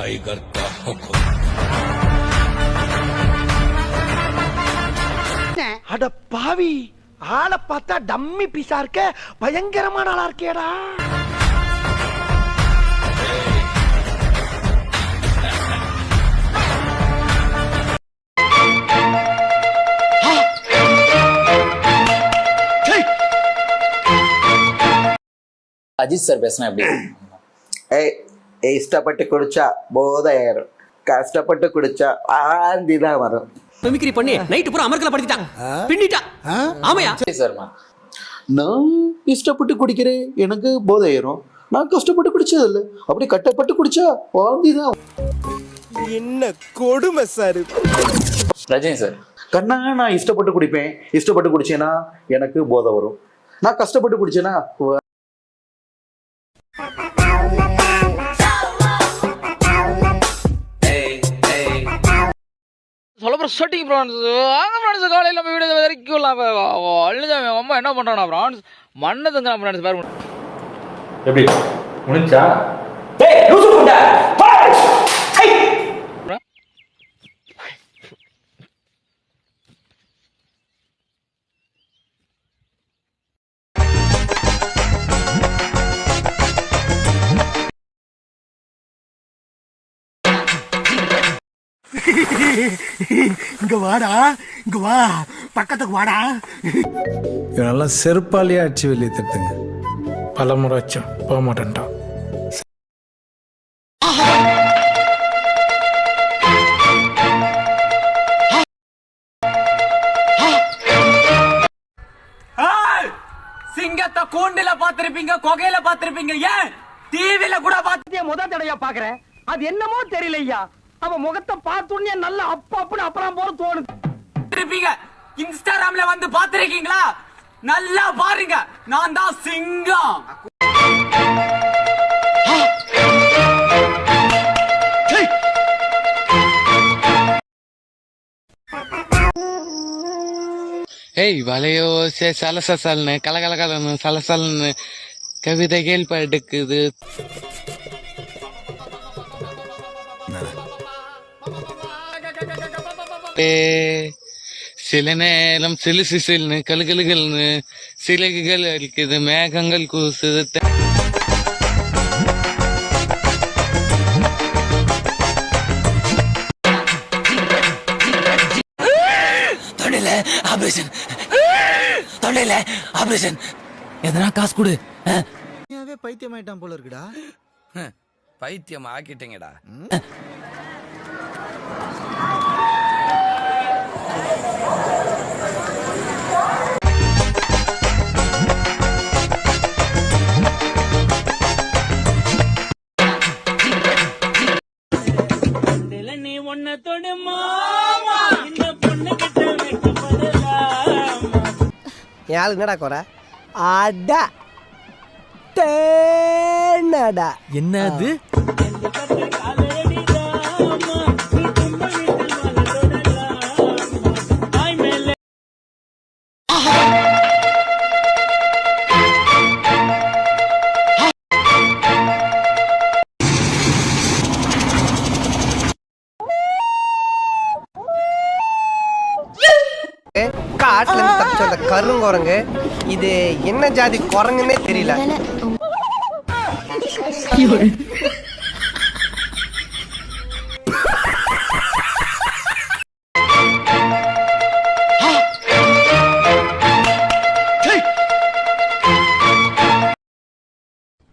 Tiger का हुक्म। அட பாவி, ஆளை பார்த்தா டம்மி பீஸா இருக்க, பயங்கரமான ஆளா இருக்கேடா. அஜித் சார் பேசினா எப்படி? இஷ்டப்பட்டு குடிச்சா போதை ஏறும், கஷ்டப்பட்டு குடிச்சா ஆந்திதான் வரும். மிமிக்ரி பண்ணி நைட் பூரா அமர்க்கல படுத்திட்டான், பின்னிட்டான். ஆமையா சார்மா, நான் இஷ்டப்பட்டு குடிக்கிறேன், எனக்கு போதை ஏறும். நான் கஷ்டப்பட்டு குடிச்சது இல்லை, அப்படி கட்டப்பட்டு குடிச்சா வாந்திதான். என்ன கொடுமை சார். ரஜினி சார், கண்ணா நான் இஷ்டப்பட்டு குடிப்பேன், இஷ்டப்பட்டு குடிச்சேன்னா எனக்கு போதை வரும். நான் கஷ்டப்பட்டு குடிச்சேன்னா சொல்ல ஷூட்டிங் ப்ரான்ஸ் வாங்க ப்ரான்ஸ் காலையில் நம்ம வீடு வரைக்கும் அழுதாம அம்மா என்ன பண்ணுறான் ப்ரான்ஸ் மண்ணை தந்துடா ப்ரான்ஸ் பாரு எப்படி முடிஞ்சா இங்க வாடா, இங்க வா, பக்கத்துக்கு வாடா. இவனெல்லாம் செருப்பாலேயே அடிச்சு வெளியே தட்டுங்க. பல முறை வச்சோம், போக மாட்டேன்ட்டான். சிங்கத்தை கூண்டில பாத்திருப்பீங்க, கொகையில பாத்திருப்பீங்க, ஏன் டிவில கூட பாத்து முதல் தடையா பாக்குறேன். அது என்னமோ தெரியலையா, அவன் முகத்தை பார்த்துடனே நல்லா அப்புன்னு அப்புறம் போல தோணுது. இன்ஸ்டாகிராம்ல வந்து பாத்திருக்கீங்களா? நல்லா பாருங்க, நான் தான் சிங்கம். ஏய் வலையோ சலசல்னு கலகலகலன்னு சலசல்னு கவிதைகள் படுக்குது. சில நேரம் சிலு சிசில்னு கழுகழுகல்னு சிலகுகள் அடிக்குது, மேகங்கள் கூசுது. தொண்டையில ஆபரேஷன், தொண்டையில ஆபரேஷன், எதனா காசு கொடு. பைத்தியம் ஆயிட்டான் போல இருக்குடா. பைத்தியம் ஆக்கிட்டீங்கடா. யாரு என்னடா குறை? அடா தேனடா. என்னது? காட்டுல இருந்து தப்பிச்ச அந்த கருங்குரங்கு, இது என்ன ஜாதி குரங்குன்னே தெரியல.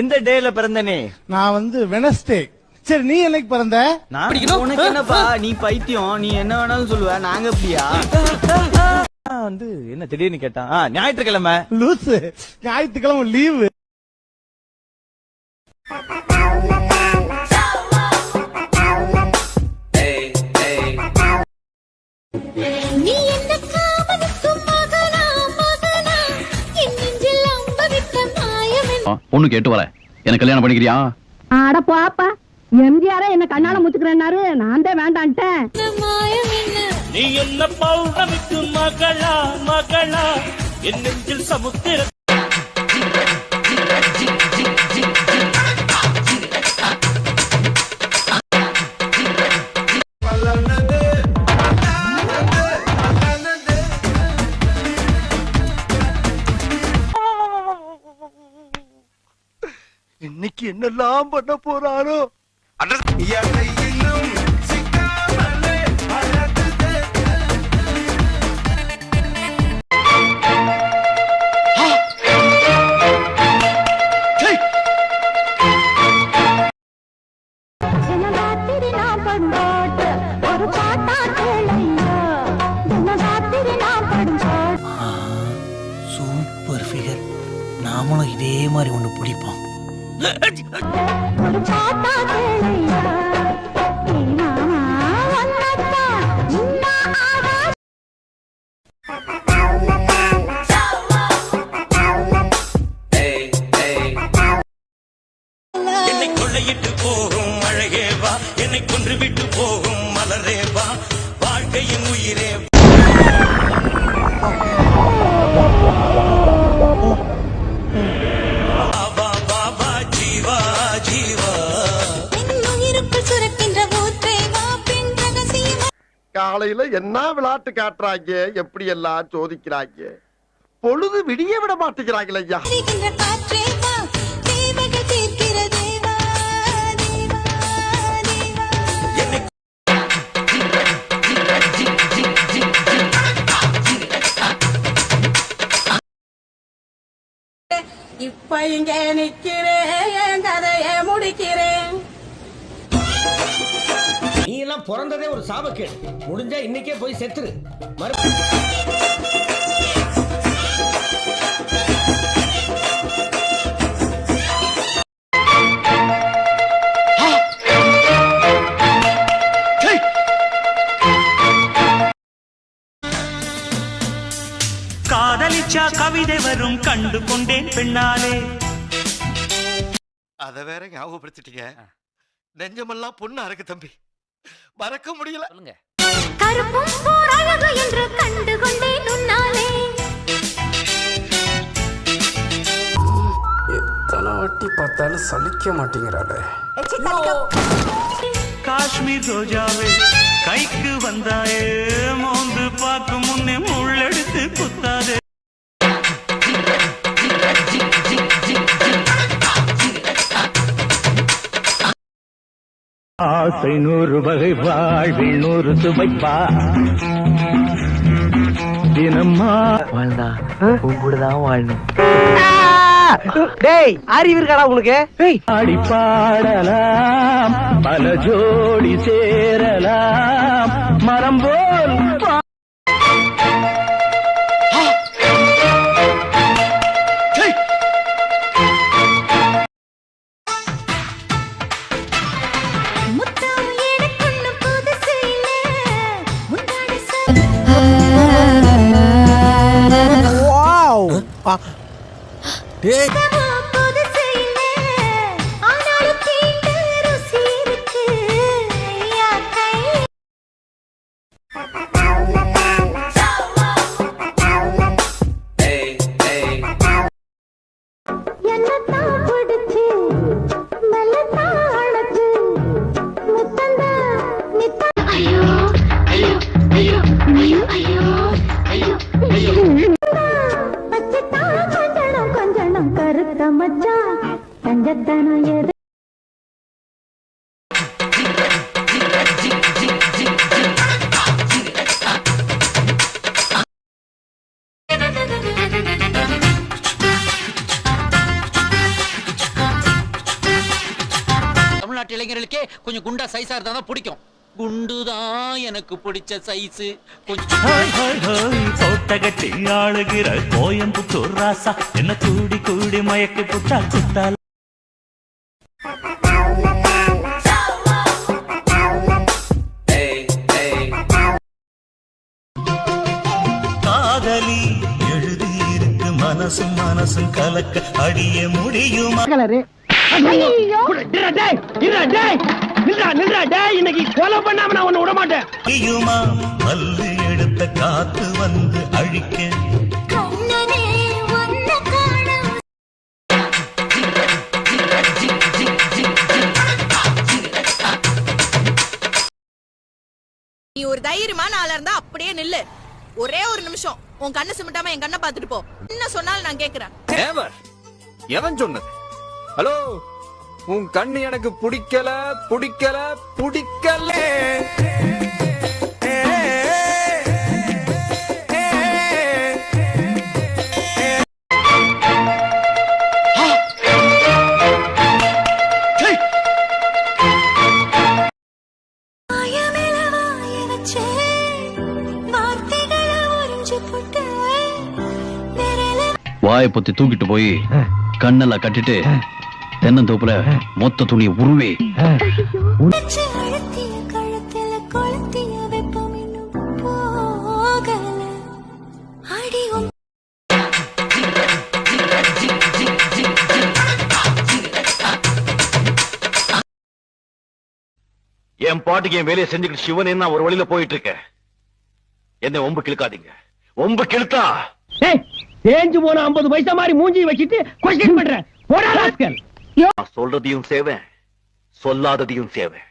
எந்த டேல பிறந்த நீ? நான் வந்து வெனஸ்டே. சரி, நீ என்னைக்கு பிறந்த? உனக்கு என்னப்பா, நீ பைத்தியம், நீ என்ன வேணாலும் சொல்லுவ, நாங்க அப்படியா? வந்து என்ன திடீர்னு கேட்டான். ஞாயிற்றுக்கிழமை லூசு, ஞாயிற்றுக்கிழமை லீவு. பொண்ணு கேட்டு வர, எனக்கு கல்யாணம் பண்ணிக்கிறியா? அட பாப்பா, எம்ஜிஆரே என்ன கண்ணால முச்சுக்கிறேன்னாரு, நான் தான் வேண்டான்ட்டேன். நீ என்ன பௌர்ணமிக்கு மகளா மகளா, என் நெஞ்சில் சமுத்திர இன்னைக்கு என்னெல்லாம் பண்ண போறாரோ. Super figure. நாமளும் இதே மாதிரி ஒண்ணு பிடிப்போம். என்னை கொள்ளையிட்டு போகும் அழகே வா, என்னை கொன்று விட்டு போகும் மலரே வா, வாழ்க்கையின் உயிரே வா, வா, வா, ஜீவா ஜீவா. காலையில என்ன விளையாட்டு காட்டுறாங்க, எப்படி எல்லாம் சோதிக்கிறாங்க. பொழுது விடிய விட மாட்டேங்கிறாங்களே ஐயா. இப்ப இங்க நிக்கிறேன், கதைய முடிக்கிறேன். நீ எல்லாம் பிறந்ததே ஒரு சாபக்கேடு. முடிஞ்சா இன்னைக்கே போய் செத்துரு. காதலிச்சா கவிதை வரும் கண்டு கொண்டேன் பெண்ணாலே. அத வேற ஞாபகப்படுத்திட்டீங்க. நெஞ்சமெல்லாம் பொண்ணா இருக்கு தம்பி, மறக்க முடியல. சொல்லுங்க. கருப்பும் போராழகு என்று கண்டு கொண்டேன் உன்னாலே. எத்தனை வாட்டி பார்த்தாலும் சலிக்க மாட்டேங்கிறாளே. காஷ்மீர் ரோஜாவே கைக்கு வந்தாயே, மோந்து பார்க்கும் முன்னே முள்ளெடுத்து குத்தாதே. ஆசை 100 வகை வாழ்வில் 100 சுவைப்பா. தினம்மா வாழ்ந்தா உன் கூட தான் வாழணும். டேய் அறிவு இருக்காடா உனக்கு? ஆடி பாடலாம், பல ஜோடி சேரலாம், மரம் போல் கருத்த மச்சா தஞ்சத்தனம் எது. தமிழ்நாட்டு இளைஞர்களுக்கே கொஞ்சம் குண்டா சைஸா இருந்தா தான் பிடிக்கும். குண்டுதான் எனக்கு பிடிச்ச சைஸ். தோட்டகட்டி ஆளுகிற கோயம்புத்தூர் ராசா என்ன கூடி கூடி மயக்கி புட்டா குத்தால. காதலி எழுதியிருக்கு மனசும் மனசும் கலக்க அடிய முடியுமா? இன்னைக்கு கொலை பண்ணாம நான் உன்னை விட மாட்டேன். முடியுமா? பல்லு எடுத்த காத்து வந்து அழிக்க. நீ ஒரு தைரியமான ஆளா இருந்தா அப்படியே நில்லு. ஒரே ஒரு நிமிஷம் உன் கண்ணு சிமிட்டாம என் கண்ணை பாத்துட்டு போ. என்ன சொன்னாலும் நான் கேக்குறேன். எவன் சொன்னது? ஹலோ, உன் கண்ணு எனக்கு பிடிக்கல பிடிக்கல பிடிக்கல. வாயை பொத்தி தூக்கிட்டு போய் கண்ணெல்லாம் கட்டிட்டு தென்னந்தோப்புல மொத்த துணியை உருவி என் பாட்டுக்கு என் வேலையை செஞ்சுக்கிட்டு சிவன் நான் ஒரு வழியில போயிட்டு இருக்கேன். என்ன ஒம்பு கிழக்காதீங்க. ஒம்பு கிழத்தா தேஞ்சு போன 50 பைசா மாதிரி மூஞ்சி வச்சிட்டு கொஸ்டின் பண்றேன். போடா ராஸ்கல். நான் சொல்றதையும் சேவேன், சொல்லாததையும் சேவேன்.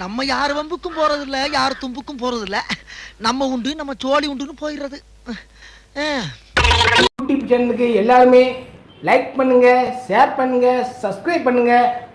நம்ம யார் வம்புக்கும் போறது இல்ல, யார் தும்புக்கும் போறது இல்ல. நம்ம உண்டு, நம்ம சோழி உண்டுன்னு போயிடுறது. யூடியூப் சேனலுக்கு எல்லாருமே லைக் பண்ணுங்க, ஷேர் பண்ணுங்க, சப்ஸ்கிரைப் பண்ணுங்க.